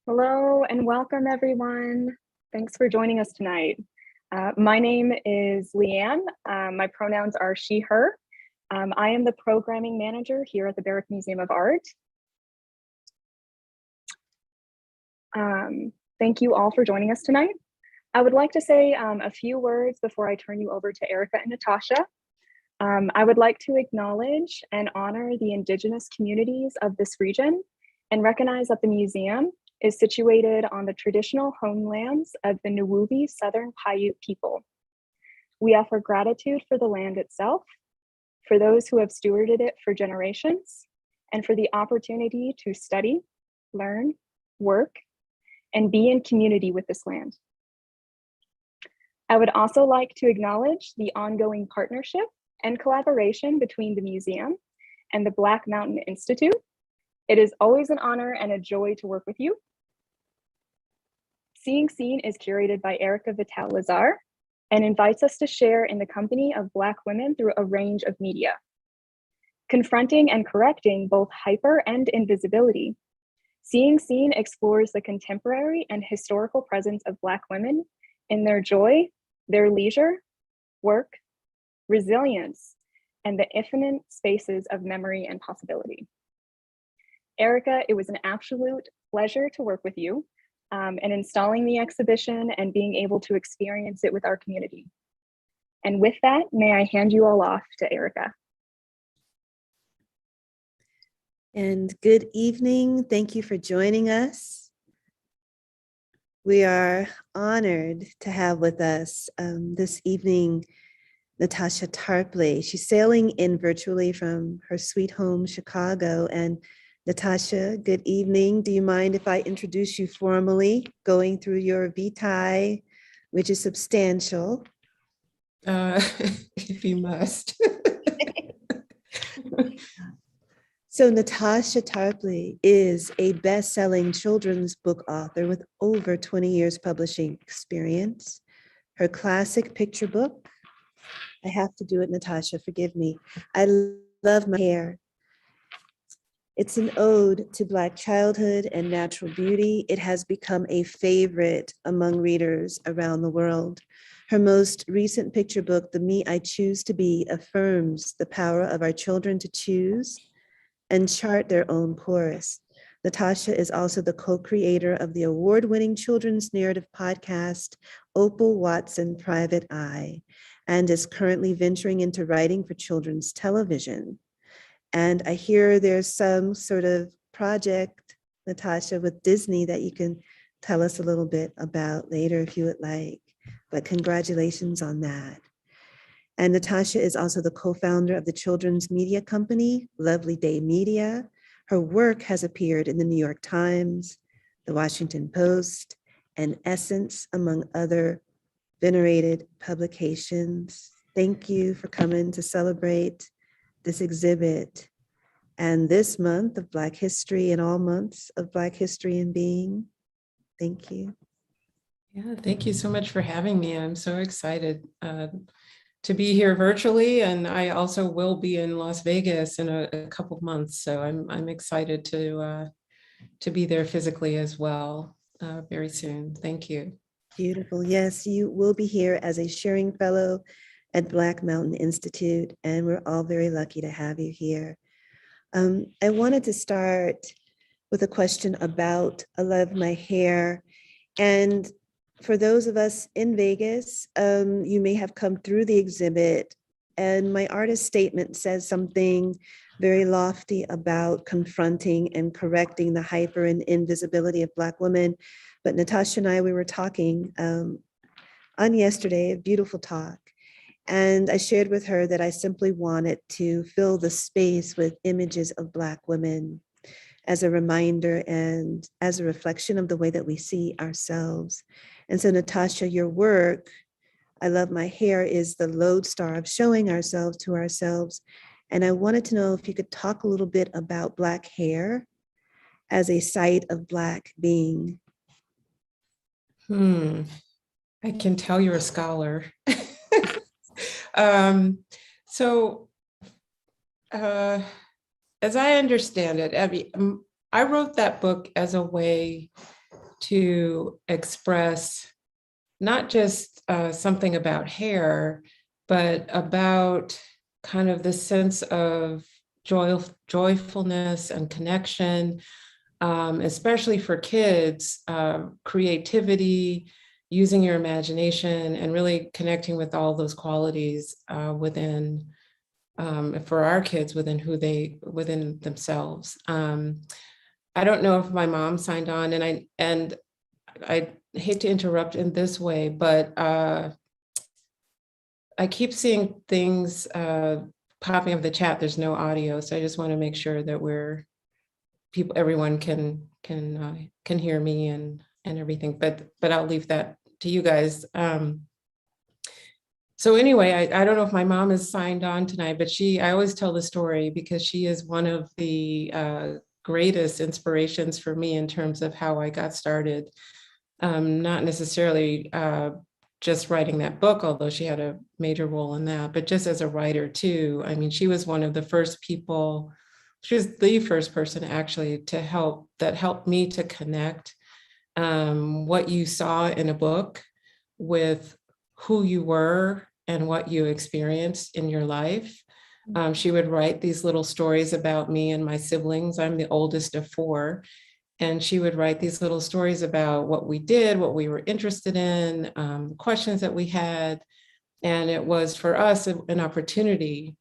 Hello and welcome, everyone. Thanks for joining us tonight. My name is Leanne. My pronouns are she, her. I am the programming manager here at the Barrick Museum of Art. Thank you all for joining us tonight. I would like to say a few words before I turn you over to Erica and Natasha. I would like to acknowledge and honor the Indigenous communities of this region and recognize that the museum is situated on the traditional homelands of the Nuwubi Southern Paiute people. We offer gratitude for the land itself, for those who have stewarded it for generations, and for the opportunity to study, learn, work, and be in community with this land. I would also like to acknowledge the ongoing partnership and collaboration between the museum and the Black Mountain Institute. It is always an honor and a joy to work with you. Seeing Seen is curated by Erica Vital-Lazare and invites us to share in the company of Black women through a range of media. Confronting and correcting both hyper and invisibility, Seeing Seen explores the contemporary and historical presence of Black women in their joy, their leisure, work, resilience, and the infinite spaces of memory and possibility. Erica, it was an absolute pleasure to work with you and installing the exhibition and being able to experience it with our community. And with that, may I hand you all off to Erica. And good evening. Thank you for joining us. We are honored to have with us this evening Natasha Tarpley. She's sailing in virtually from her sweet home, Chicago. And Natasha, good evening. Do you mind if I introduce you formally, going through your vitae, which is substantial? If you must. So Natasha Tarpley is a best-selling children's book author with over 20 years publishing experience. Her classic picture book, I have to do it, Natasha, forgive me. I Love My Hair. It's an ode to Black childhood and natural beauty. It has become a favorite among readers around the world. Her most recent picture book, The Me I Choose to Be, affirms the power of our children to choose and chart their own course. Natasha is also the co-creator of the award-winning children's narrative podcast, Opal Watson Private Eye, and is currently venturing into writing for children's television. And I hear there's some sort of project, Natasha, with Disney that you can tell us a little bit about later if you would like. But congratulations on that. And Natasha is also the co-founder of the children's media company, Lovely Day Media. Her work has appeared in the New York Times, the Washington Post, and Essence, among other venerated publications. Thank you for coming to celebrate this exhibit and this month of Black History and all months of Black History and Being. Thank you. Yeah, thank you so much for having me. I'm so excited to be here virtually, and I also will be in Las Vegas in a couple of months. So I'm excited to be there physically as well very soon. Thank you. Beautiful. Yes, you will be here as a sharing fellow at Black Mountain Institute, and we're all very lucky to have you here. I wanted to start with a question about I Love My Hair. And for those of us in Vegas, you may have come through the exhibit, and my artist statement says something very lofty about confronting and correcting the hyper and invisibility of Black women. But Natasha and I, we were talking on yesterday, a beautiful talk. And I shared with her that I simply wanted to fill the space with images of Black women as a reminder and as a reflection of the way that we see ourselves. And so Natasha, your work, I Love My Hair, is the lodestar of showing ourselves to ourselves. And I wanted to know if you could talk a little bit about Black hair as a site of Black being. I can tell you're a scholar. As I understand it, Abby, I wrote that book as a way to express not just something about hair, but about kind of the sense of joyfulness and connection, especially for kids, creativity, using your imagination, and really connecting with all those qualities within, for our kids, within themselves. I don't know if my mom signed on, and I hate to interrupt in this way, but I keep seeing things popping up in the chat. There's no audio, so I just want to make sure that everyone can hear me and everything. But I'll leave that to you guys. So anyway, I don't know if my mom is signed on tonight, but I always tell the story because she is one of the greatest inspirations for me in terms of how I got started. Not necessarily just writing that book, although she had a major role in that, but just as a writer too. I mean, she was one of the first people, she was the first person actually that helped me to connect what you saw in a book with who you were and what you experienced in your life. She would write these little stories about me and my siblings. I'm the oldest of 4. And she would write these little stories about what we did, what we were interested in, questions that we had. And it was for us an opportunity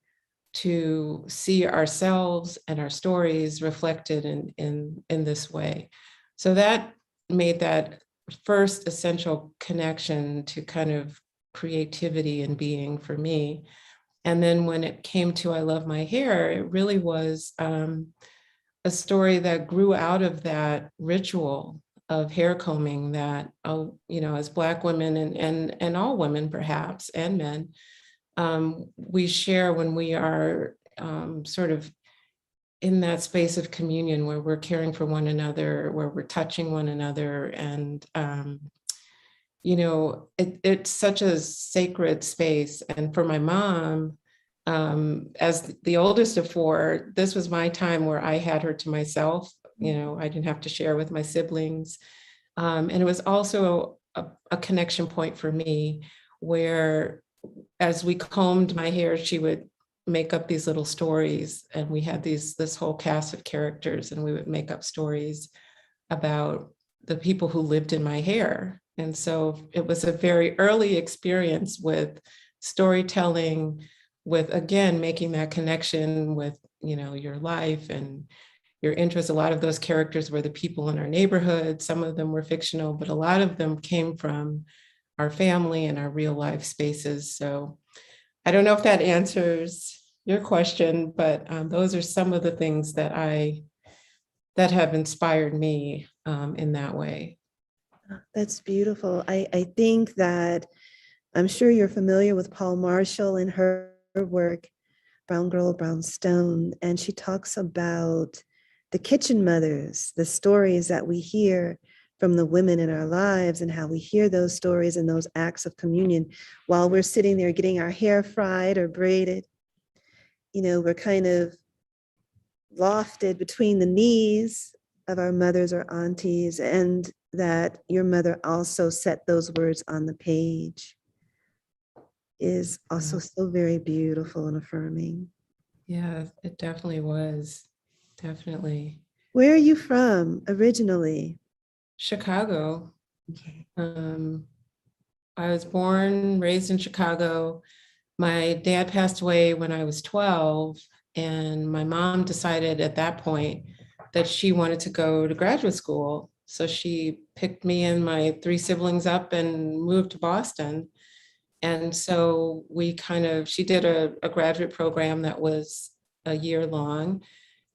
to see ourselves and our stories reflected in this way. So that made that first essential connection to kind of creativity and being for me. And then when it came to I Love My Hair, it really was a story that grew out of that ritual of hair combing that, as Black women and all women perhaps, and men, we share when we are sort of in that space of communion where we're caring for one another, where we're touching one another. And, it's such a sacred space. And for my mom, as the oldest of 4, this was my time where I had her to myself. I didn't have to share with my siblings. And it was also a connection point for me where as we combed my hair, she would make up these little stories, and we had this whole cast of characters, and we would make up stories about the people who lived in my hair. And so it was a very early experience with storytelling, with, again, making that connection with, your life and your interests. A lot of those characters were the people in our neighborhood. Some of them were fictional, but a lot of them came from our family and our real life spaces. So I don't know if that answers your question, but those are some of the things that have inspired me in that way. That's beautiful. I think that I'm sure you're familiar with Paul Marshall and her work, Brown Girl, Brown Stone, and she talks about the kitchen mothers, the stories that we hear from the women in our lives, and how we hear those stories and those acts of communion while we're sitting there getting our hair fried or braided. We're kind of lofted between the knees of our mothers or aunties, and that your mother also set those words on the page is also so very beautiful and affirming. Yeah, it definitely was. Definitely. Where are you from originally? Chicago. Okay. I was born, raised in Chicago. My dad passed away when I was 12, and my mom decided at that point that she wanted to go to graduate school. So she picked me and my 3 siblings up and moved to Boston. And so she did a graduate program that was a year long.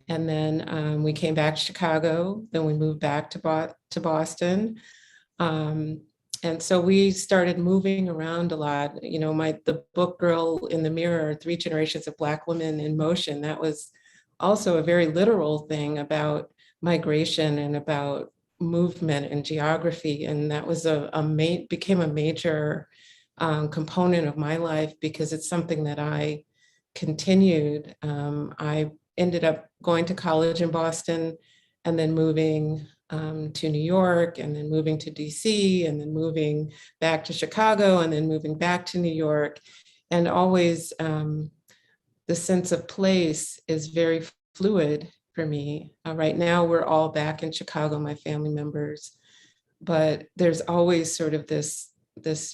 And then we came back to Chicago, then we moved back to Boston. And so we started moving around a lot. The book Girl in the Mirror, 3 Generations of Black Women in Motion, that was also a very literal thing about migration and about movement and geography. And that was became a major component of my life because it's something that I continued. I ended up going to college in Boston and then moving to New York, and then moving to DC, and then moving back to Chicago, and then moving back to New York. And always the sense of place is very fluid for me. Right now, we're all back in Chicago, my family members, but there's always sort of this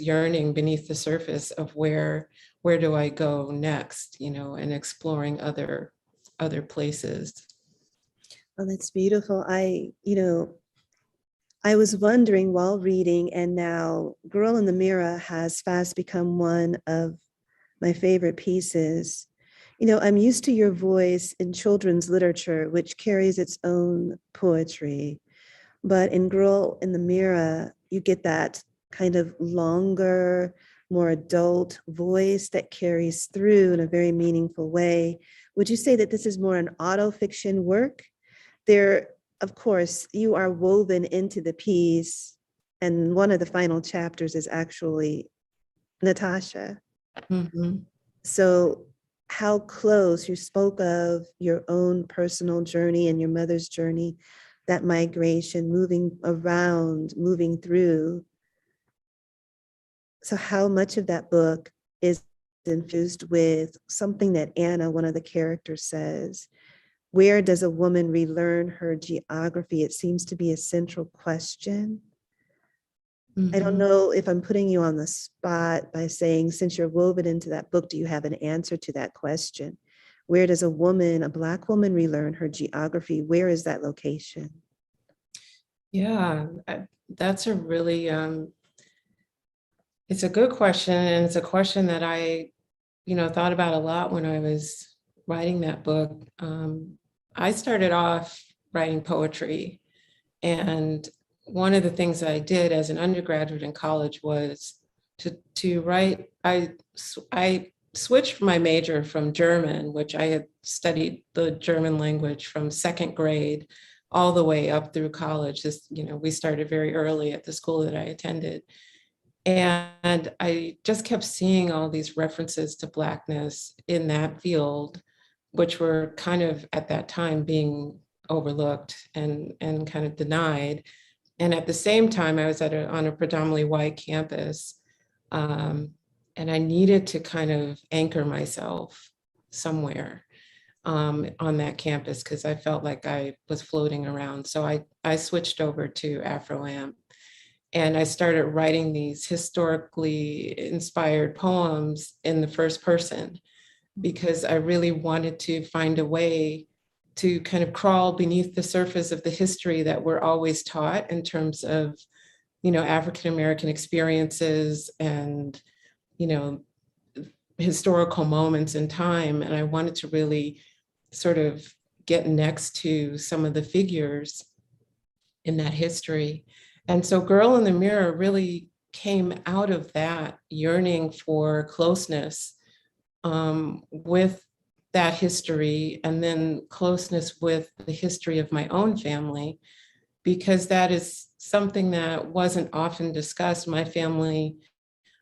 yearning beneath the surface of where do I go next, and exploring other places. Oh, that's beautiful. I was wondering while reading, and now Girl in the Mirror has fast become one of my favorite pieces. I'm used to your voice in children's literature, which carries its own poetry. But in Girl in the Mirror, you get that kind of longer, more adult voice that carries through in a very meaningful way. Would you say that this is more an autofiction work? There, of course, you are woven into the piece, and one of the final chapters is actually Natasha. Mm-hmm. So how close, you spoke of your own personal journey and your mother's journey, that migration, moving around, moving through. So how much of that book is infused with something that Anna, one of the characters, says? Where does a woman relearn her geography? It seems to be a central question. I don't know if I'm putting you on the spot by saying, since you're woven into that book, do you have an answer to that question? Where does a Black woman relearn her geography? Where is that location? Yeah, that's a really, it's a good question. And it's a question that I, thought about a lot when I was writing that book. I started off writing poetry, and one of the things that I did as an undergraduate in college was to write. I switched my major from German, which I had studied the German language from second grade all the way up through college. We started very early at the school that I attended. And I just kept seeing all these references to Blackness in that field, which were kind of at that time being overlooked and kind of denied. And at the same time, I was on a predominantly white campus, and I needed to kind of anchor myself somewhere on that campus, because I felt like I was floating around. So I switched over to Afro-Am, and I started writing these historically inspired poems in the first person, because I really wanted to find a way to kind of crawl beneath the surface of the history that we're always taught in terms of, African-American experiences and, historical moments in time. And I wanted to really sort of get next to some of the figures in that history. And so Girl in the Mirror really came out of that yearning for closeness with that history, and then closeness with the history of my own family, because that is something that wasn't often discussed. My family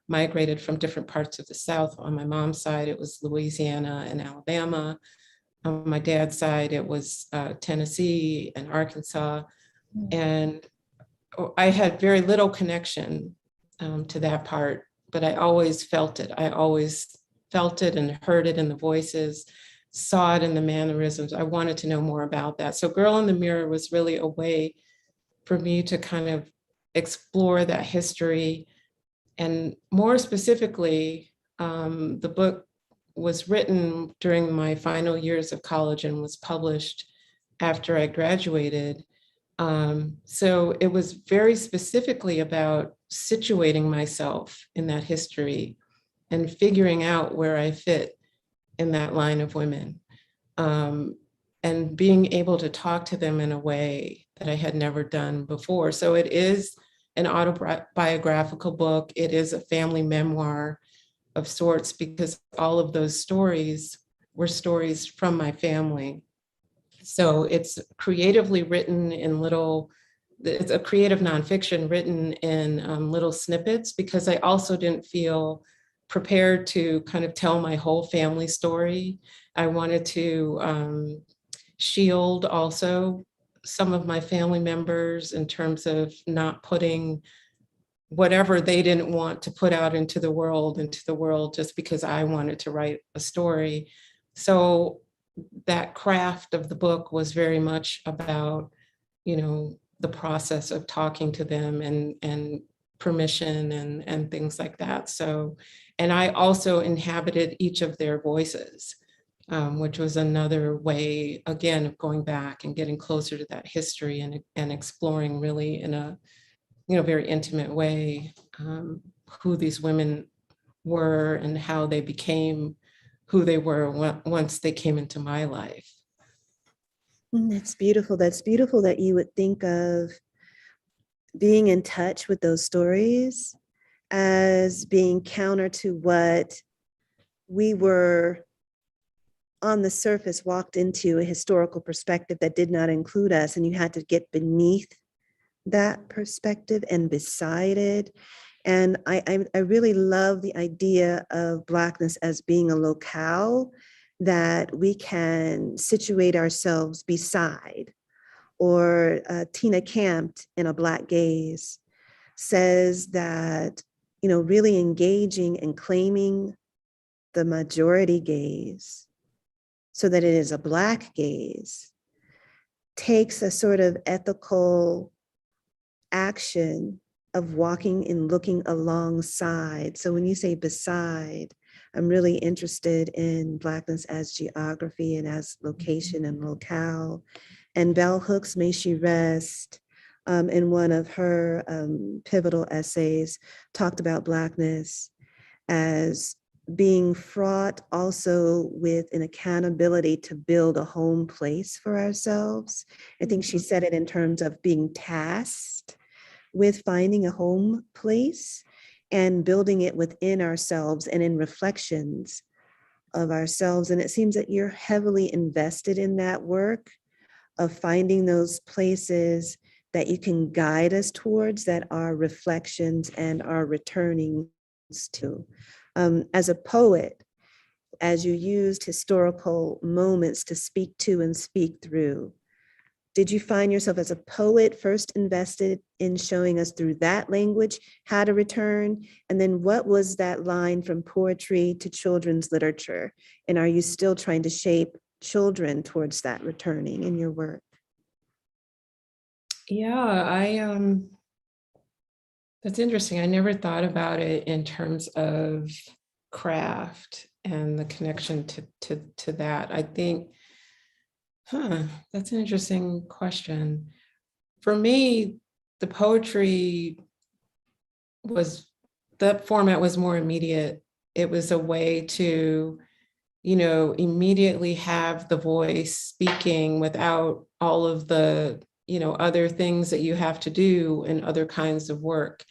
migrated from different parts of the South. On my mom's side, it was Louisiana and Alabama. On my dad's side, it was Tennessee and Arkansas. And I had very little connection to that part, but I always felt it. I always felt it and heard it in the voices, saw it in the mannerisms. I wanted to know more about that. So Girl in the Mirror was really a way for me to kind of explore that history. And more specifically, the book was written during my final years of college and was published after I graduated. So it was very specifically about situating myself in that history and figuring out where I fit in that line of women, and being able to talk to them in a way that I had never done before. So it is an autobiographical book. It is a family memoir of sorts, because all of those stories were stories from my family. So it's creatively written in it's a creative nonfiction written in little snippets, because I also didn't feel prepared to kind of tell my whole family story. I wanted to shield also some of my family members in terms of not putting whatever they didn't want to put out into the world just because I wanted to write a story. So that craft of the book was very much about, the process of talking to them and permission and things like that. So, and I also inhabited each of their voices, which was another way, again, of going back and getting closer to that history and exploring really in a, very intimate way, who these women were and how they became who they were once they came into my life. That's beautiful. That's beautiful that you would think of being in touch with those stories as being counter to what we were on the surface walked into a historical perspective that did not include us, and you had to get beneath that perspective and beside it. And I really love the idea of Blackness as being a locale that we can situate ourselves beside. Or Tina Campt in A Black Gaze says that, really engaging and claiming the majority gaze so that it is a Black gaze takes a sort of ethical action of walking and looking alongside. So when you say beside, I'm really interested in Blackness as geography and as location and locale. And Bell Hooks, May She Rest, in one of her pivotal essays, talked about Blackness as being fraught also with an accountability to build a home place for ourselves. I think she said it in terms of being tasked with finding a home place and building it within ourselves and in reflections of ourselves. And it seems that you're heavily invested in that work of finding those places that you can guide us towards that are reflections and are returning to. As a poet, as you used historical moments to speak to and speak through, did you find yourself as a poet first invested in showing us through that language how to return? And then what was that line from poetry to children's literature? And are you still trying to shape children towards that returning in your work? Yeah, that's interesting. I never thought about it in terms of craft and the connection to that. I think, that's an interesting question. For me, the poetry that format was more immediate. It was a way to, immediately have the voice speaking without all of the, other things that you have to do in other kinds of work,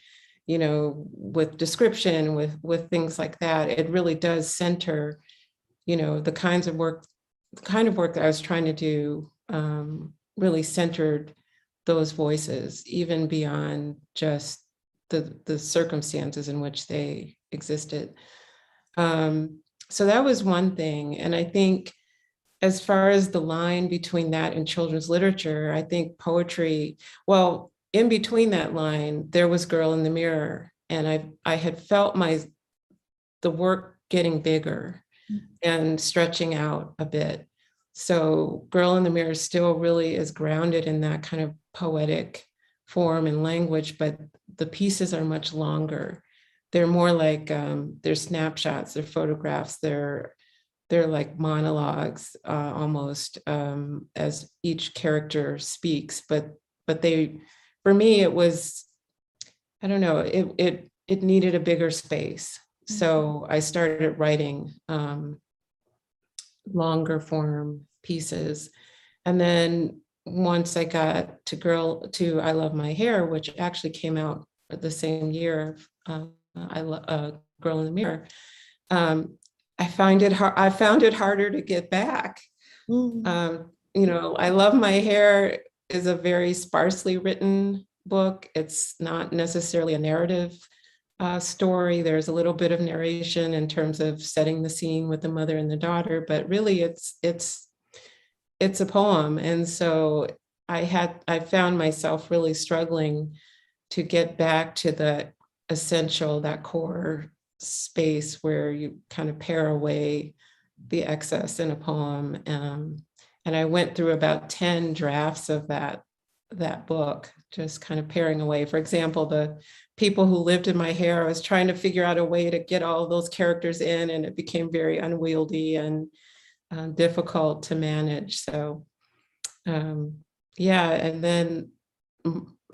with description, with things like that. It really does center, the kind of work that I was trying to do, really centered those voices, even beyond just the circumstances in which they existed. So that was one thing. And I think as far as the line between that and children's literature, I think poetry, well, in between that line, there was Girl in the Mirror. And I had felt the work getting bigger and stretching out a bit. So Girl in the Mirror still really is grounded in that kind of poetic form and language, but the pieces are much longer. They're more like, they're snapshots, they're photographs, they're like monologues almost, as each character speaks. But for me, it was, I don't know, it needed a bigger space. So I started writing longer form pieces. And then once I got to I Love My Hair, which actually came out the same year, Girl in the Mirror, I found it harder to get back. I Love My Hair is a very sparsely written book. It's not necessarily a narrative story. There's a little bit of narration in terms of setting the scene with the mother and the daughter, but really it's a poem. And so I found myself really struggling to get back to the essential, that core space where you kind of pare away the excess in a poem. And I went through about 10 drafts of that book, just kind of paring away. For example, the people who lived in my hair, I was trying to figure out a way to get all those characters in, and it became very unwieldy and difficult to manage. So yeah, and then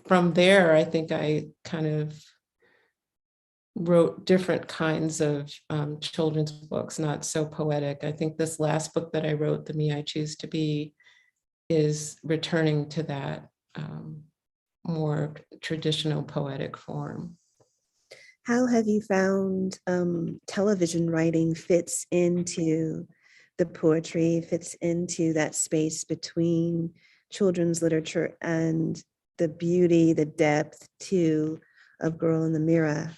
from there, I think I kind of wrote different kinds of children's books, not so poetic. I think this last book that I wrote, The Me I Choose to Be, is returning to that more traditional poetic form. How have you found television writing fits into the poetry, fits into that space between children's literature and the beauty, the depth too of Girl in the Mirror?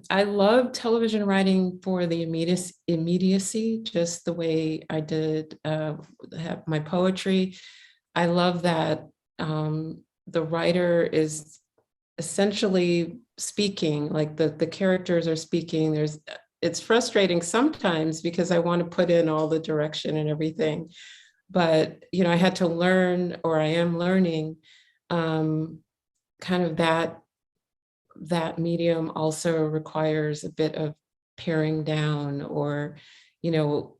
I love television writing for the immediacy, just the way I did have my poetry. I love that the writer is essentially speaking, like the characters are speaking. It's frustrating sometimes because I want to put in all the direction and everything. But, you know, I had to learn, or I am learning, kind of that medium also requires a bit of paring down, or, you know,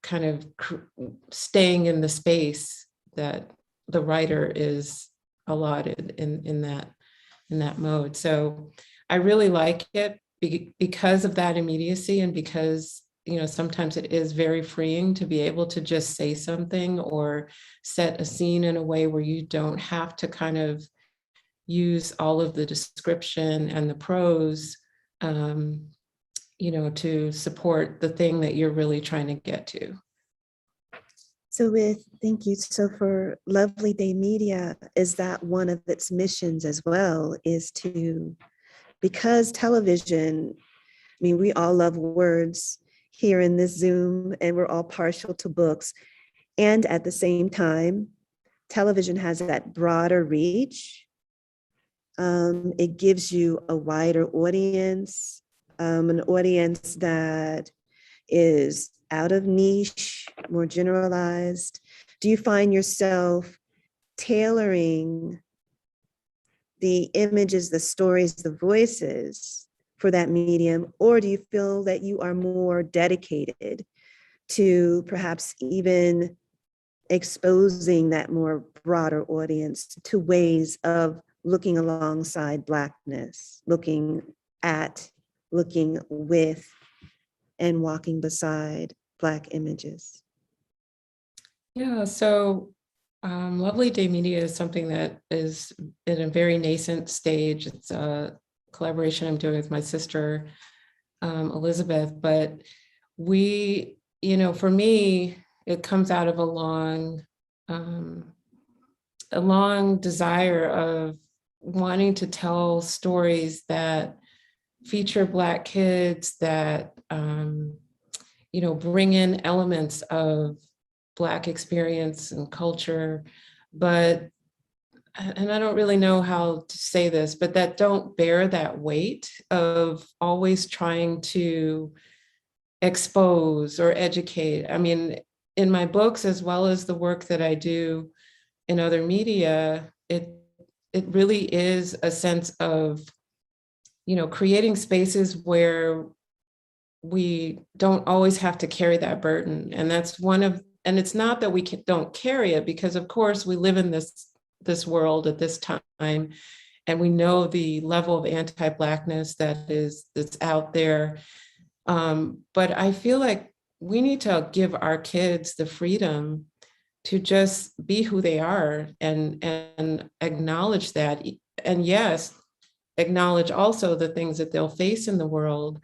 kind of staying in the space that the writer is allotted in that mode. So I really like it because of that immediacy, and because, you know, sometimes it is very freeing to be able to just say something or set a scene in a way where you don't have to kind of use all of the description and the prose, you know, to support the thing that you're really trying to get to. Thank you. So for Lovely Day Media, is that one of its missions as well, is to, because television, I mean, we all love words here in this Zoom, and we're all partial to books. And at the same time, television has that broader reach. It gives you a wider audience, an audience that is out of niche, more generalized. Do you find yourself tailoring the images, the stories, the voices for that medium? Or do you feel that you are more dedicated to perhaps even exposing that more broader audience to ways of looking alongside Blackness, looking at, looking with, and walking beside Black images? Yeah, so Lovely Day Media is something that is in a very nascent stage. It's a collaboration I'm doing with my sister, Elizabeth, but we, you know, for me, it comes out of a long desire of wanting to tell stories that feature Black kids, that, you know, bring in elements of Black experience and culture, but, and I don't really know how to say this, but that don't bear that weight of always trying to expose or educate. I mean, in my books, as well as the work that I do in other media, it really is a sense of, you know, creating spaces where we don't always have to carry that burden. And that's and it's not that we don't carry it, because of course we live in this world at this time, and we know the level of anti-Blackness that's out there. But I feel like we need to give our kids the freedom to just be who they are, and acknowledge that. And yes, acknowledge also the things that they'll face in the world.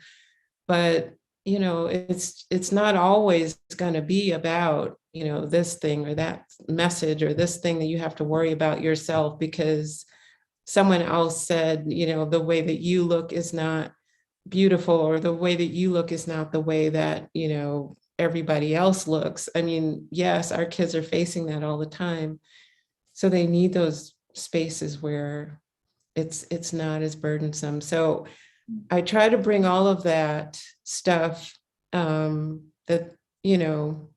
But, you know, it's not always going to be about, you know, this thing or that message or this thing that you have to worry about yourself because someone else said, you know, the way that you look is not beautiful, or the way that you look is not the way that, you know, everybody else looks. I mean, yes, our kids are facing that all the time. So they need those spaces where it's not as burdensome. So I try to bring all of that stuff that, you know,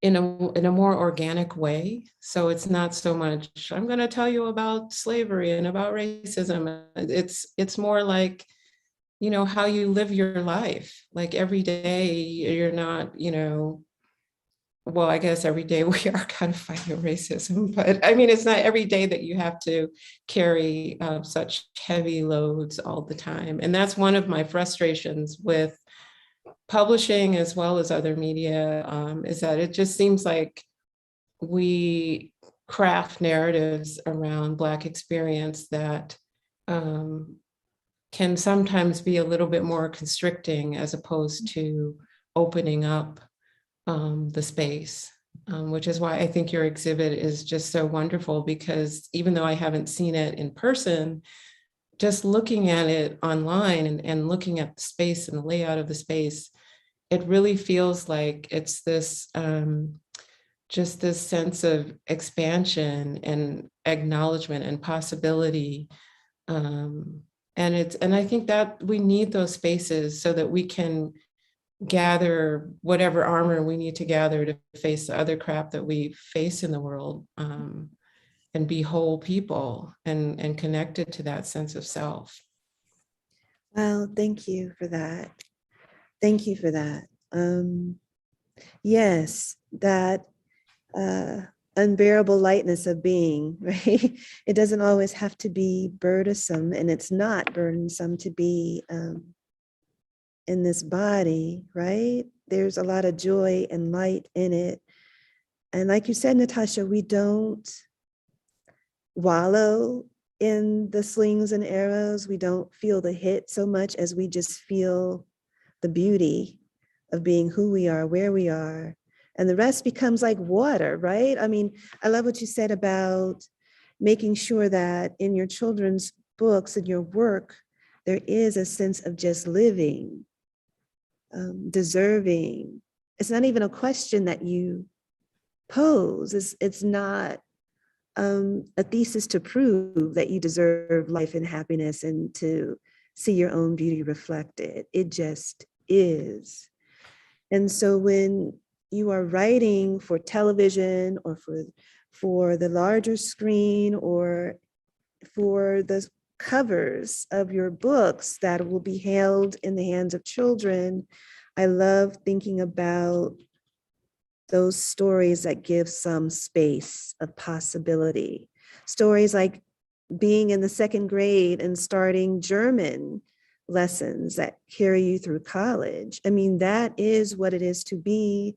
in a more organic way. So it's not so much, I'm going to tell you about slavery and about racism. It's more like, you know, how you live your life. Like every day you're not, you know, well, I guess every day we are kind of fighting racism, but I mean, it's not every day that you have to carry such heavy loads all the time. And that's one of my frustrations with publishing as well as other media, is that it just seems like we craft narratives around Black experience that can sometimes be a little bit more constricting as opposed to opening up the space, which is why I think your exhibit is just so wonderful, because even though I haven't seen it in person, just looking at it online and looking at the space and the layout of the space, it really feels like it's this just this sense of expansion and acknowledgement and possibility. And I think that we need those spaces so that we can gather whatever armor we need to gather to face the other crap that we face in the world, and be whole people and connected to that sense of self. Well, thank you for that. Thank you for that. Yes, that unbearable lightness of being, right? It doesn't always have to be burdensome, and it's not burdensome to be in this body, right? There's a lot of joy and light in it. And like you said, Natasha, we don't wallow in the slings and arrows. We don't feel the hit so much as we just feel the beauty of being who we are, where we are. And the rest becomes like water, right? I mean, I love what you said about making sure that in your children's books and your work, there is a sense of just living, deserving. It's not even a question that you pose. It's not a thesis to prove that you deserve life and happiness and to see your own beauty reflected. It just is. And so when you are writing for television or for the larger screen or for the covers of your books that will be held in the hands of children, I love thinking about those stories that give some space of possibility. Stories like being in the second grade and starting German lessons that carry you through college. I mean, that is what it is to be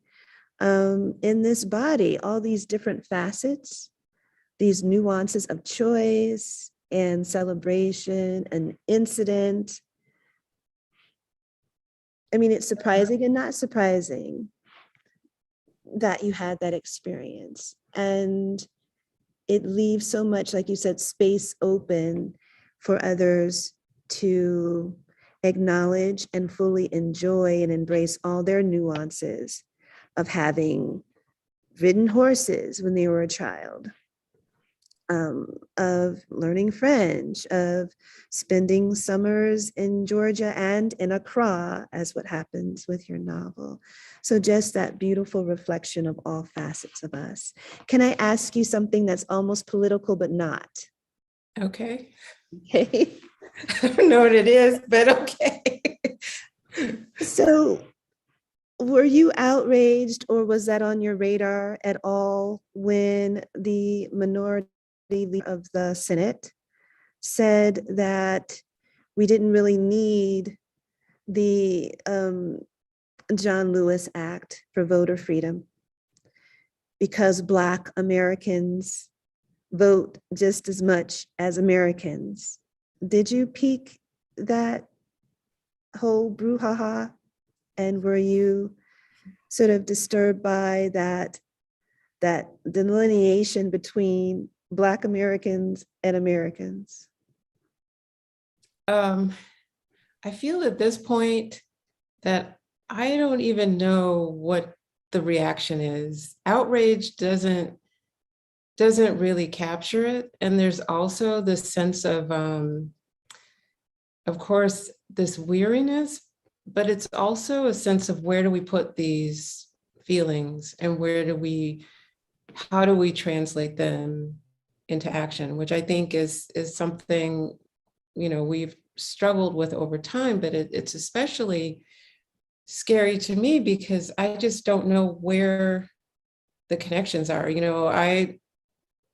in this body, all these different facets, these nuances of choice and celebration and incident. I mean, it's surprising and not surprising that you had that experience. And it leaves so much, like you said, space open for others to acknowledge and fully enjoy and embrace all their nuances of having ridden horses when they were a child, of learning French, of spending summers in Georgia and in Accra, as what happens with your novel. So just that beautiful reflection of all facets of us. Can I ask you something that's almost political, but not? Okay. Okay. I don't know what it is, but okay. So were you outraged, or was that on your radar at all when the minority leader of the Senate said that we didn't really need the John Lewis Act for voter freedom because Black Americans vote just as much as Americans? Did you pique that whole brouhaha? And were you sort of disturbed by that delineation between Black Americans and Americans? I feel at this point that I don't even know what the reaction is. Outrage doesn't really capture it. And there's also this sense of course, this weariness, but it's also a sense of where do we put these feelings and how do we translate them into action, which I think is something, we've struggled with over time, but it's especially scary to me because I just don't know where the connections are.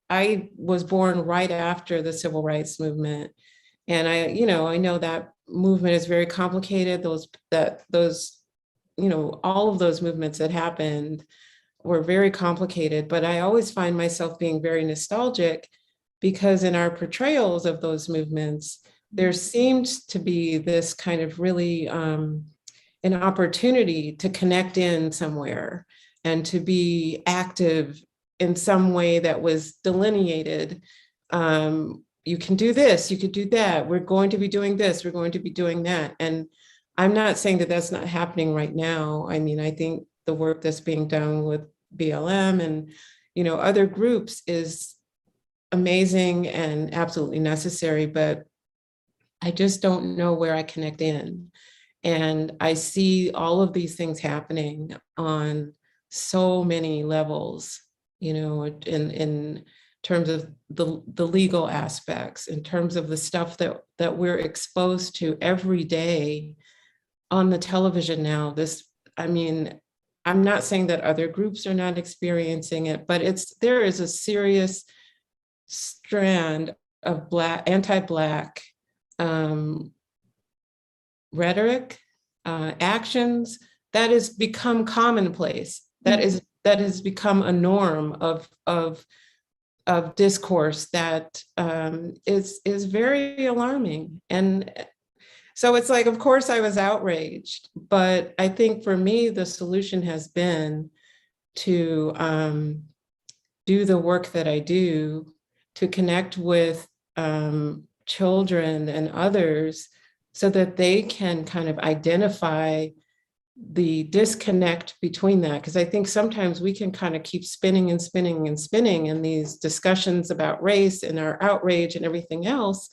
I was born right after the civil rights movement. And I know that movement is very complicated. All of those movements that happened were very complicated, but I always find myself being very nostalgic because in our portrayals of those movements, there seemed to be this kind of really an opportunity to connect in somewhere and to be active in some way that was delineated. You can do this, you could do that. We're going to be doing this, we're going to be doing that. And I'm not saying that that's not happening right now. I mean, I think the work that's being done with BLM and, other groups is amazing and absolutely necessary, but I just don't know where I connect in. And I see all of these things happening on so many levels, in terms of the legal aspects, in terms of the stuff that we're exposed to every day on the television now. I'm not saying that other groups are not experiencing it, but there is a serious strand of anti-Black rhetoric, actions that has become commonplace. That has become a norm of discourse that is very alarming. And so it's like, of course, I was outraged, but I think for me, the solution has been to do the work that I do, to connect with children and others so that they can kind of identify the disconnect between that. Because I think sometimes we can kind of keep spinning and spinning and spinning in these discussions about race and our outrage and everything else,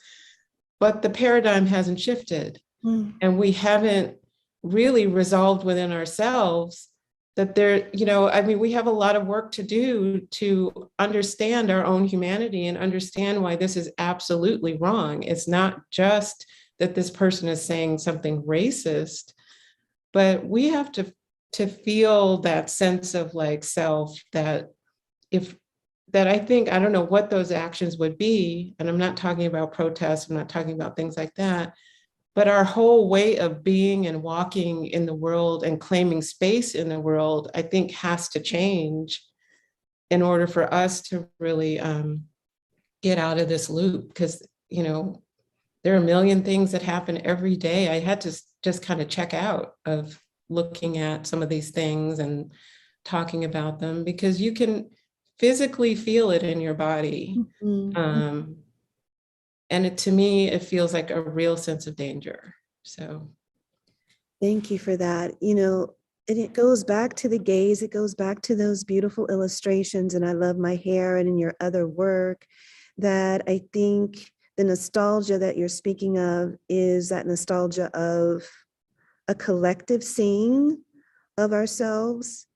but the paradigm hasn't shifted. And we haven't really resolved within ourselves that we have a lot of work to do to understand our own humanity and understand why this is absolutely wrong. It's not just that this person is saying something racist, but we have to feel that sense of like self that I think, I don't know what those actions would be. And I'm not talking about protests, I'm not talking about things like that, but our whole way of being and walking in the world and claiming space in the world, I think has to change in order for us to really get out of this loop. Because, there are a million things that happen every day. I had to just kind of check out of looking at some of these things and talking about them because you can physically feel it in your body. And to me, it feels like a real sense of danger. So. Thank you for that. And it goes back to the gaze, it goes back to those beautiful illustrations, and I love my hair and in your other work, that I think the nostalgia that you're speaking of is that nostalgia of a collective seeing of ourselves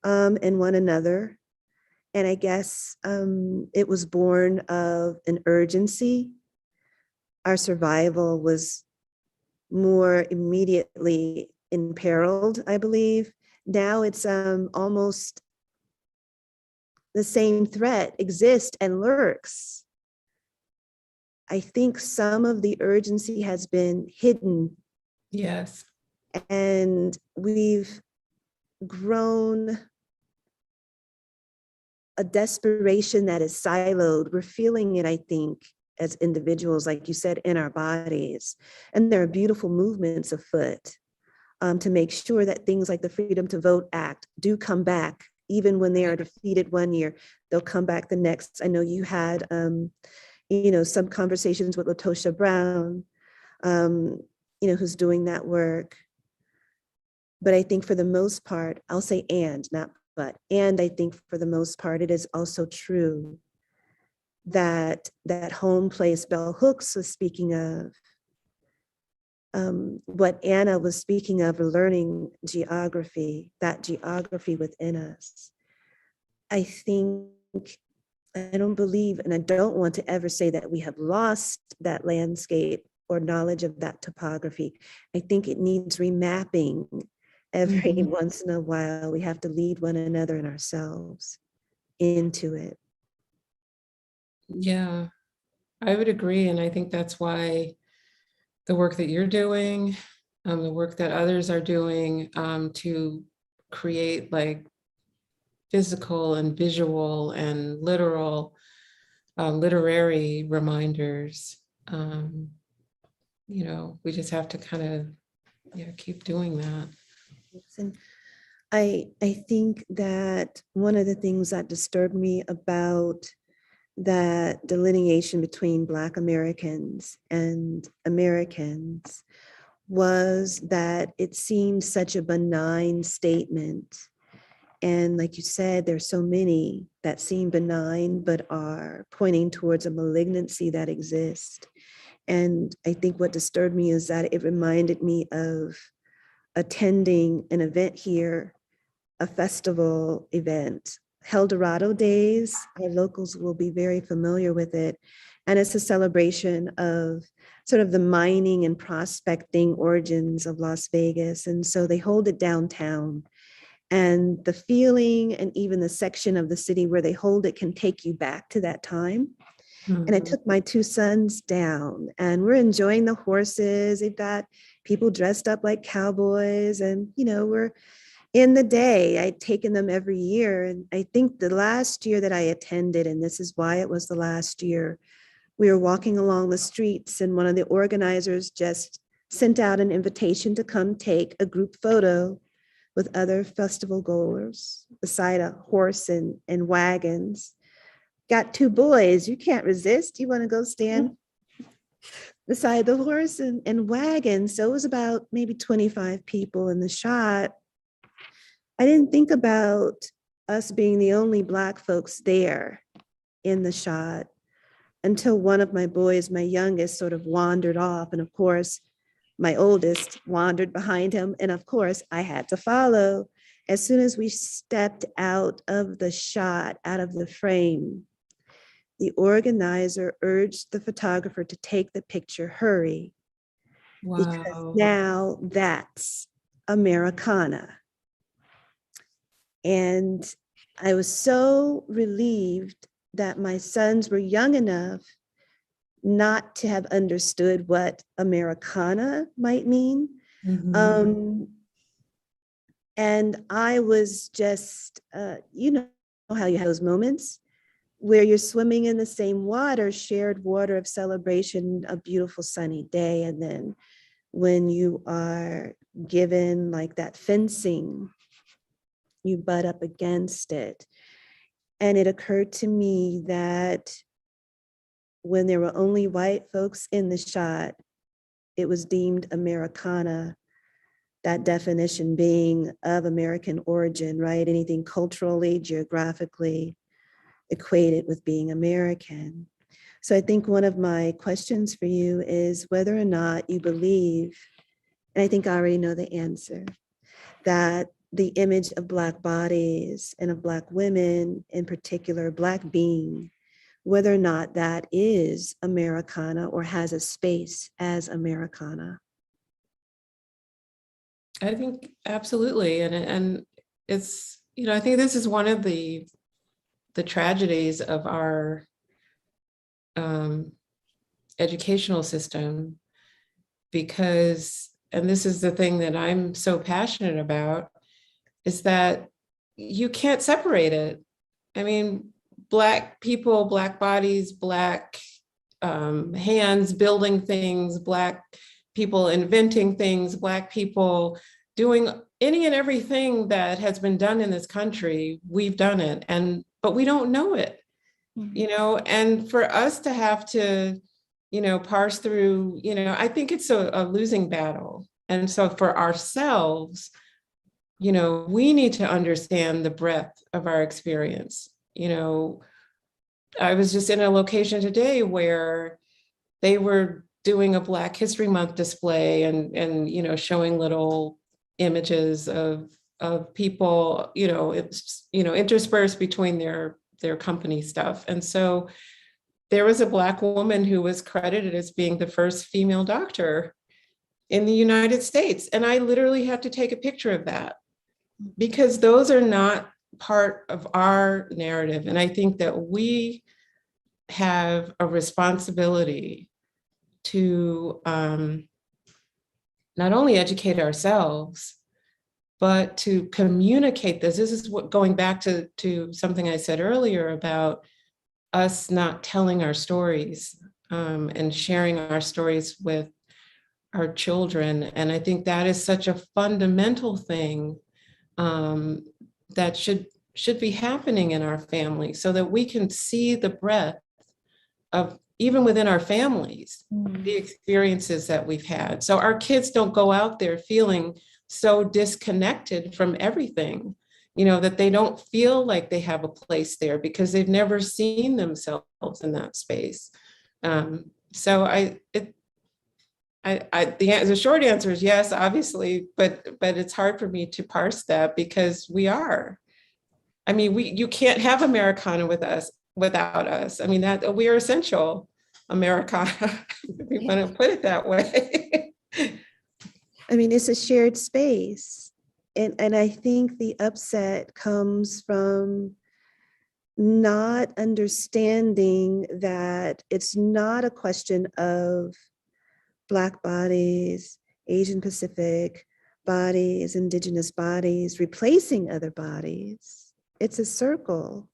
and one another. And I guess it was born of an urgency. Our survival was more immediately imperiled, I believe. Now it's almost the same threat exists and lurks. I think some of the urgency has been hidden. Yes. And we've grown a desperation that is siloed. We're feeling it, I think, as individuals, like you said, in our bodies. And there are beautiful movements afoot to make sure that things like the Freedom to Vote Act do come back. Even when they are defeated one year, they'll come back the next. I know you had, some conversations with Latosha Brown, who's doing that work. But I think for the most part, I'll say and, not but, and I think for the most part, it is also true that that home place Bell Hooks was speaking of, what Anna was speaking of, learning geography, that geography within us. I think, I don't believe, and I don't want to ever say that we have lost that landscape or knowledge of that topography. I think it needs remapping every Mhm. once in a while. We have to lead one another and ourselves into it. Yeah, I would agree. And I think that's why the work that you're doing, the work that others are doing, to create like physical and visual and literal, literary reminders. We just have to kind of, keep doing that. And I think that one of the things that disturbed me about that delineation between Black Americans and Americans was that it seemed such a benign statement. And like you said, there's so many that seem benign, but are pointing towards a malignancy that exists. And I think what disturbed me is that it reminded me of attending an event here, a festival event, Eldorado Days. Our locals will be very familiar with it. And it's a celebration of sort of the mining and prospecting origins of Las Vegas. And so they hold it downtown. And the feeling and even the section of the city where they hold it can take you back to that time. And I Mhm. took my two sons down and we're enjoying the horses. They've got people dressed up like cowboys and, we're in the day. I'd taken them every year. And I think the last year that I attended, and this is why it was the last year, we were walking along the streets and one of the organizers just sent out an invitation to come take a group photo with other festival goers beside a horse and wagons. Got two boys, you can't resist. You want to go stand beside the horse and wagon. So it was about maybe 25 people in the shot. I didn't think about us being the only Black folks there in the shot until one of my boys, my youngest, sort of wandered off. And of course, my oldest wandered behind him. And of course, I had to follow. As soon as we stepped out of the shot, out of the frame, the organizer urged the photographer to take the picture, hurry, because Wow. now that's Americana. And I was so relieved that my sons were young enough not to have understood what Americana might mean. Mhm. And I was just, you know how you have those moments where you're swimming in the same water, shared water of celebration, a beautiful sunny day. And then when you are given like that fencing, you butt up against it. And it occurred to me that when there were only white folks in the shot, it was deemed Americana, that definition being of American origin, right? Anything culturally, geographically equated with being American. So I think one of my questions for you is whether or not you believe, and I think I already know the answer, that the image of Black bodies and of Black women, in particular, Black being, whether or not that is Americana or has a space as Americana. I think absolutely. And it's, I think this is one of the tragedies of our educational system, because, and this is the thing that I'm so passionate about, is that you can't separate it. I mean, Black people, Black bodies, Black hands building things, Black people inventing things, Black people doing any and everything that has been done in this country, we've done it, but we don't know it, and for us to have to, parse through, I think it's a losing battle. And so for ourselves, we need to understand the breadth of our experience. I was just in a location today where they were doing a Black History Month display and showing little images of people, interspersed between their company stuff. And so there was a Black woman who was credited as being the first female doctor in the United States. And I literally had to take a picture of that because those are not part of our narrative. And I think that we have a responsibility to not only educate ourselves, but to communicate this. This is what, going back to something I said earlier about us not telling our stories and sharing our stories with our children. And I think that is such a fundamental thing that should be happening in our family so that we can see the breadth of, even within our families, the experiences that we've had. So our kids don't go out there feeling so disconnected from everything, that they don't feel like they have a place there because they've never seen themselves in that space. So the short answer is yes, obviously, but it's hard for me to parse that because we are. I mean, you can't have Americana without us. I mean, that we are essential Americana, if we want to put it that way. I mean, it's a shared space. And I think the upset comes from not understanding that it's not a question of Black bodies, Asian Pacific bodies, Indigenous bodies replacing other bodies. It's a circle.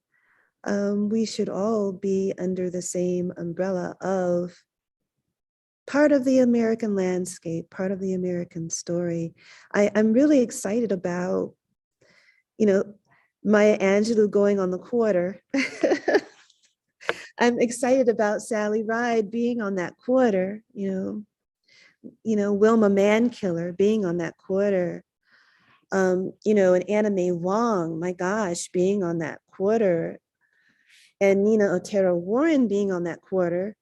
We should all be under the same umbrella of part of the American landscape, part of the American story. I'm really excited about, Maya Angelou going on the quarter. I'm excited about Sally Ride being on that quarter, Wilma Mankiller being on that quarter, and Anna Mae Wong, my gosh, being on that quarter, and Nina Otero Warren being on that quarter.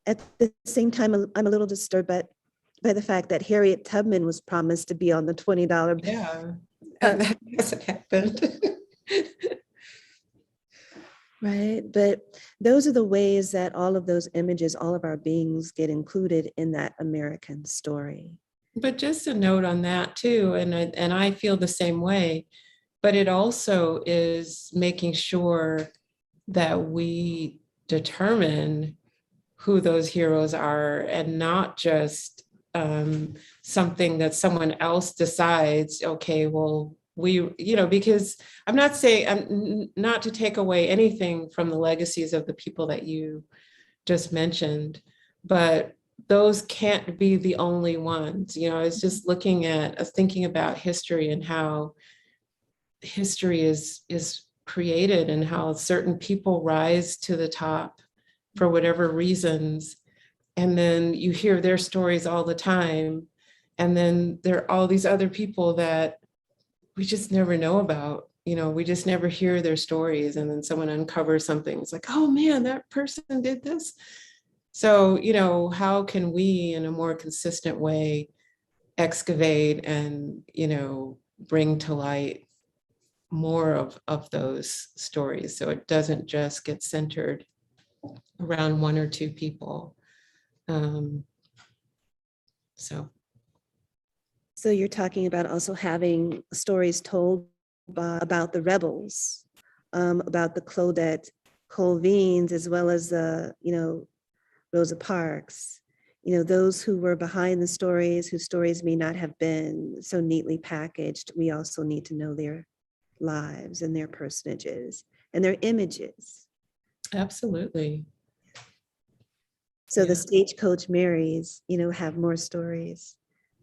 At the same time, I'm a little disturbed by the fact that Harriet Tubman was promised to be on the $20 bill. Yeah, and that hasn't happened. Right, but those are the ways that all of those images, all of our beings get included in that American story. But just a note on that too, and I feel the same way, but it also is making sure that we determine who those heroes are and not just something that someone else decides, okay, well, because I'm not saying, I'm not to take away anything from the legacies of the people that you just mentioned, but those can't be the only ones. I was just thinking about history and how history is created and how certain people rise to the top for whatever reasons. And then you hear their stories all the time. And then there are all these other people that we just never know about. We just never hear their stories. And then someone uncovers something. It's like, oh man, that person did this. So, how can we in a more consistent way excavate and, bring to light more of those stories so it doesn't just get centered around one or two people. So you're talking about also having stories told about the rebels, about the Claudette Colvins, as well as the, Rosa Parks, those who were behind the stories, whose stories may not have been so neatly packaged. We also need to know their lives and their personages and their images. Absolutely. So Yeah. the Stagecoach Marys, have more stories.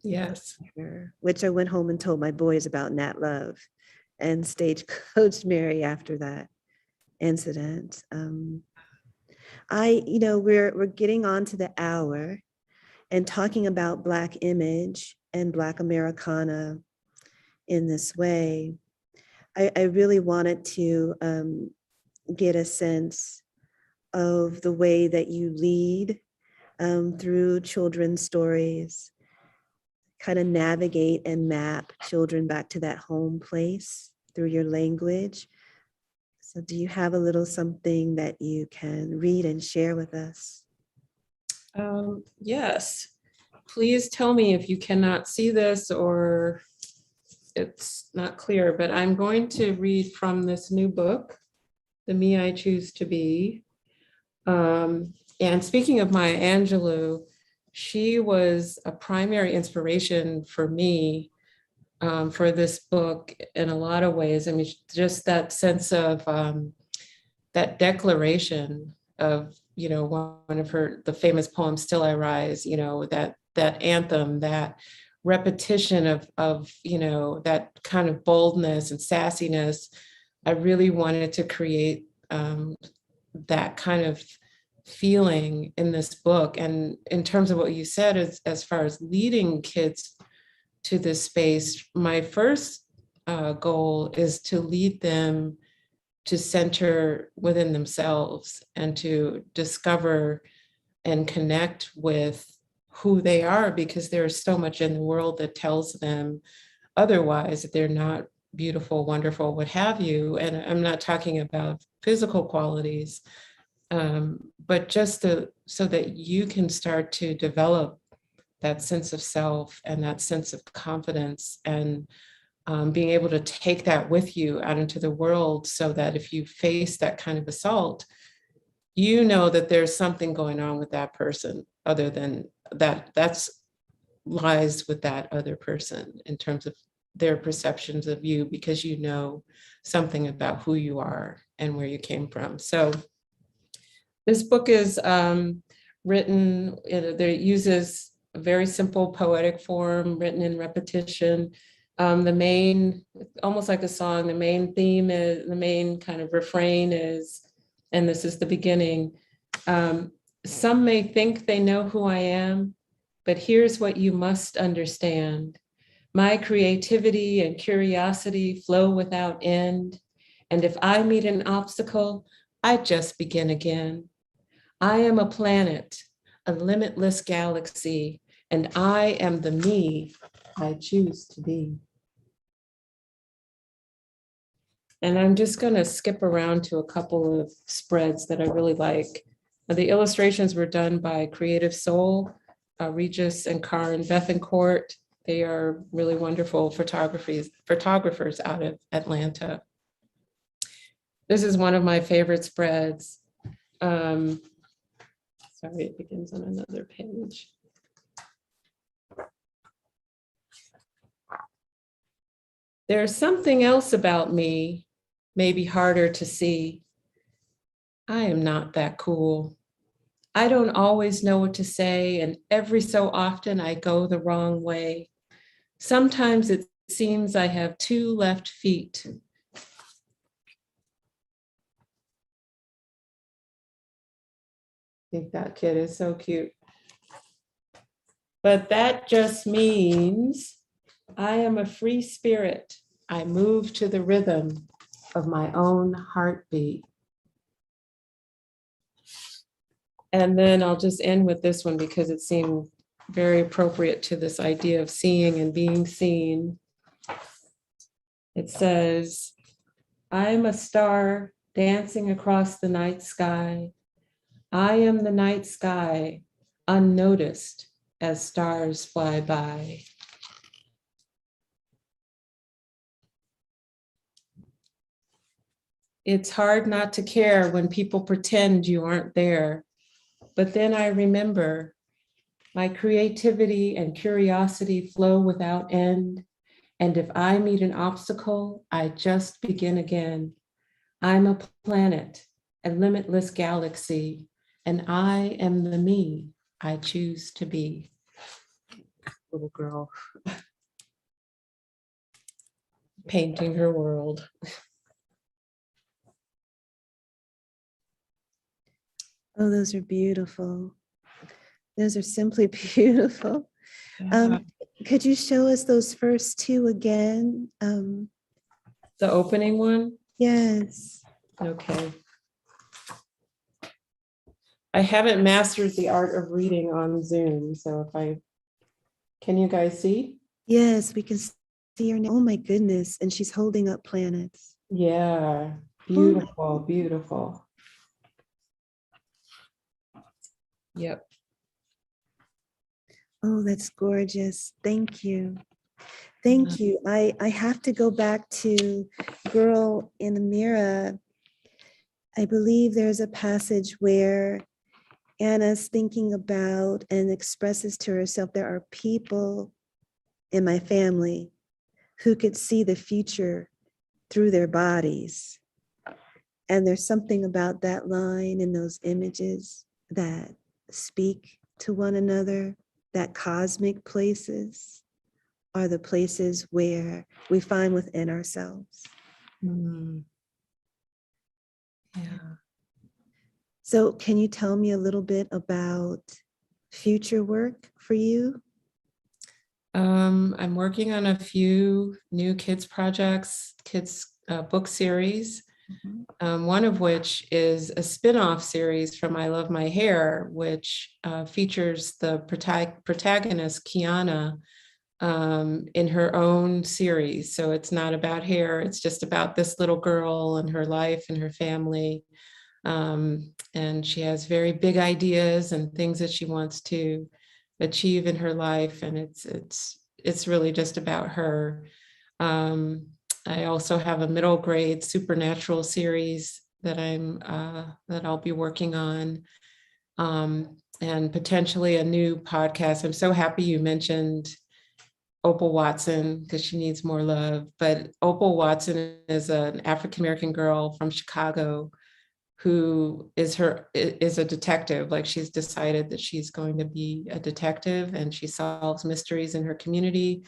Yes. Which I went home and told my boys about Nat Love and Stagecoach Mary after that incident. We're getting on to the hour and talking about Black image and Black Americana in this way. I really wanted to get a sense of the way that you lead through children's stories, kind of navigate and map children back to that home place through your language. So do you have a little something that you can read and share with us? Yes, please tell me if you cannot see this or it's not clear, but I'm going to read from this new book, The Me I Choose to Be. And speaking of Maya Angelou, she was a primary inspiration for me for this book in a lot of ways. I mean, just that sense of that declaration of, you know, one of the famous poems, Still I Rise, you know, that anthem, that repetition of, you know, that kind of boldness and sassiness. I really wanted to create that kind of feeling in this book. And in terms of what you said, as far as leading kids to this space, my first goal is to lead them to center within themselves and to discover and connect with who they are, because there's so much in the world that tells them otherwise, that they're not beautiful, wonderful, what have you. And I'm not talking about physical qualities, but just so that you can start to develop that sense of self and that sense of confidence, and being able to take that with you out into the world, so that if you face that kind of assault, you know that there's something going on with that person other than that's lies with that other person in terms of their perceptions of you, because you know something about who you are and where you came from. So this book is written, it uses a very simple poetic form written in repetition. The main, almost like a song, the main theme is, the main kind of refrain is, and this is the beginning, some may think they know who I am, but here's what you must understand. My creativity and curiosity flow without end. And if I meet an obstacle, I just begin again. I am a planet, a limitless galaxy, and I am the me I choose to be. And I'm just going to skip around to a couple of spreads that I really like. The illustrations were done by Creative Soul, Regis and Karen Bethencourt. They are really wonderful photographers out of Atlanta. This is one of my favorite spreads. Sorry, it begins on another page. There's something else about me, maybe harder to see. I am not that cool. I don't always know what to say, and every so often I go the wrong way. Sometimes it seems I have two left feet. I think that kid is so cute. But that just means I am a free spirit. I move to the rhythm of my own heartbeat. And then I'll just end with this one because it seemed very appropriate to this idea of seeing and being seen. It says, I am a star dancing across the night sky. I am the night sky, unnoticed as stars fly by. It's hard not to care when people pretend you aren't there. But then I remember my creativity and curiosity flow without end. And if I meet an obstacle, I just begin again. I'm a planet, a limitless galaxy, and I am the me I choose to be. Little girl painting her world. Oh, those are beautiful. Those are simply beautiful. Yeah. Could you show us those first two again? The opening one? Yes. Okay. I haven't mastered the art of reading on Zoom, so can you guys see? Yes, we can see her now. Oh my goodness. And she's holding up planets. Yeah, Oh, beautiful, beautiful. Yep. oh, that's gorgeous. Thank you. Thank you. I have to go back to Girl in the Mirror. I believe there's a passage where Anna's thinking about and expresses to herself, there are people in my family who could see the future through their bodies. And there's something about that line and those images that speak to one another, that cosmic places are the places where we find within ourselves. Mm. Yeah. So can you tell me a little bit about future work for you? I'm working on a few new kids projects, kids book series. One of which is a spin-off series from I Love My Hair, which features the protagonist, Kiana, in her own series. So it's not about hair, it's just about this little girl and her life and her family. And she has very big ideas and things that she wants to achieve in her life. And it's really just about her. I also have a middle grade supernatural series that that I'll be working on, and potentially a new podcast. I'm so happy you mentioned Opal Watson because she needs more love. But Opal Watson is an African American girl from Chicago who is a detective. Like, she's decided that she's going to be a detective, and she solves mysteries in her community.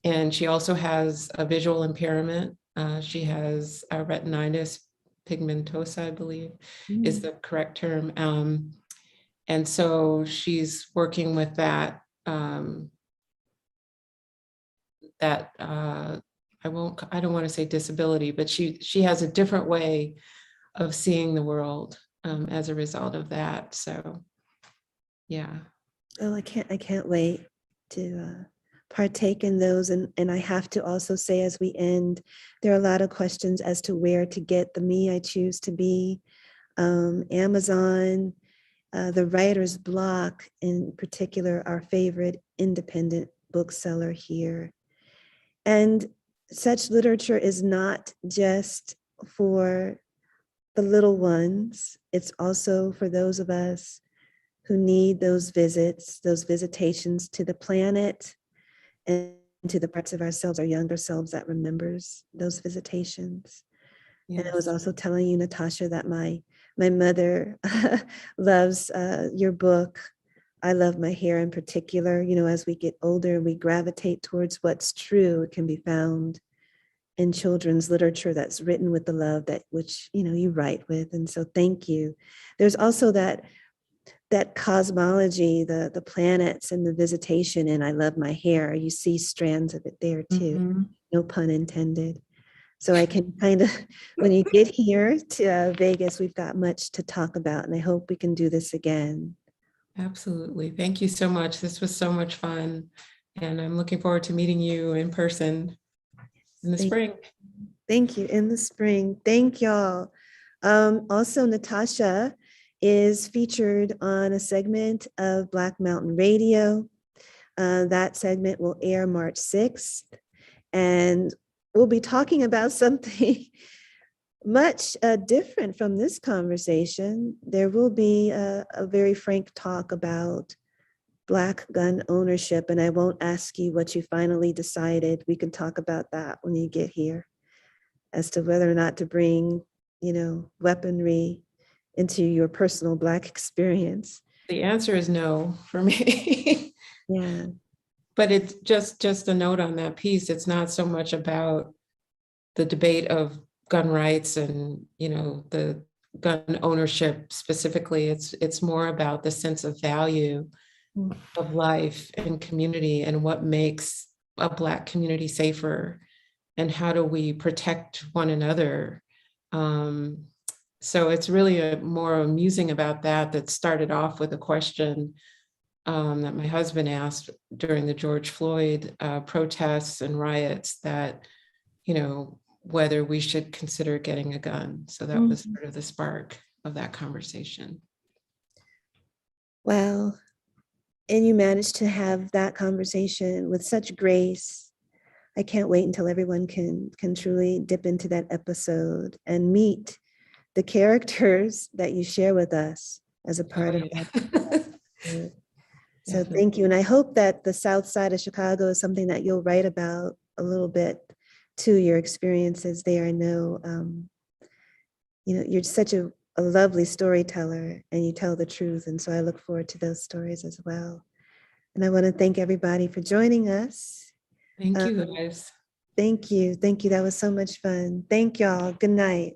And she also has a visual impairment. She has a retinitis pigmentosa, I believe is the correct term. And so she's working with that, I don't want to say disability, but she has a different way of seeing the world as a result of that. So, yeah. Oh, I can't wait to partake in those. And I have to also say, as we end, there are a lot of questions as to where to get the Me I Choose to Be. Amazon, the Writer's Block, in particular, our favorite independent bookseller here. And such literature is not just for the little ones, it's also for those of us who need those visits, those visitations to the planet and to the parts of ourselves, our younger selves, that remembers those visitations. Yes. And I was also telling you, Natasha, that my mother loves your book. I Love My Hair in particular. You know, as we get older, we gravitate towards what's true. It can be found in children's literature that's written with the love that which, you know, you write with. And so thank you. There's also that cosmology, the planets and the visitation in I Love My Hair. You see strands of it there too. Mm-hmm. No pun intended. So I can kind of, when you get here to Vegas, we've got much to talk about, and I hope we can do this again. Absolutely. Thank you so much. This was so much fun. And I'm looking forward to meeting you in person in the spring. Thank you. In the spring. Thank y'all. Also, Natasha is featured on a segment of Black Mountain Radio. That segment will air March 6th. And we'll be talking about something much different from this conversation. There will be a very frank talk about Black gun ownership, and I won't ask you what you finally decided. We can talk about that when you get here as to whether or not to bring, you know, weaponry into your personal Black experience. The answer is no for me. Yeah. But it's just a note on that piece. It's not so much about the debate of gun rights and, you know, the gun ownership specifically. It's more about the sense of value of life and community, and what makes a Black community safer, and how do we protect one another. So it's really more amusing about that started off with a question that my husband asked during the George Floyd protests and riots, that, whether we should consider getting a gun. So that was sort of the spark of that conversation. Wow. And you managed to have that conversation with such grace. I can't wait until everyone can truly dip into that episode and meet the characters that you share with us as a part of that episode. So thank you. And I hope that the South Side of Chicago is something that you'll write about a little bit to your experiences there. I know, you're such a lovely storyteller, and you tell the truth. And so I look forward to those stories as well. And I want to thank everybody for joining us. Thank you, guys. Thank you. Thank you. That was so much fun. Thank y'all. Good night.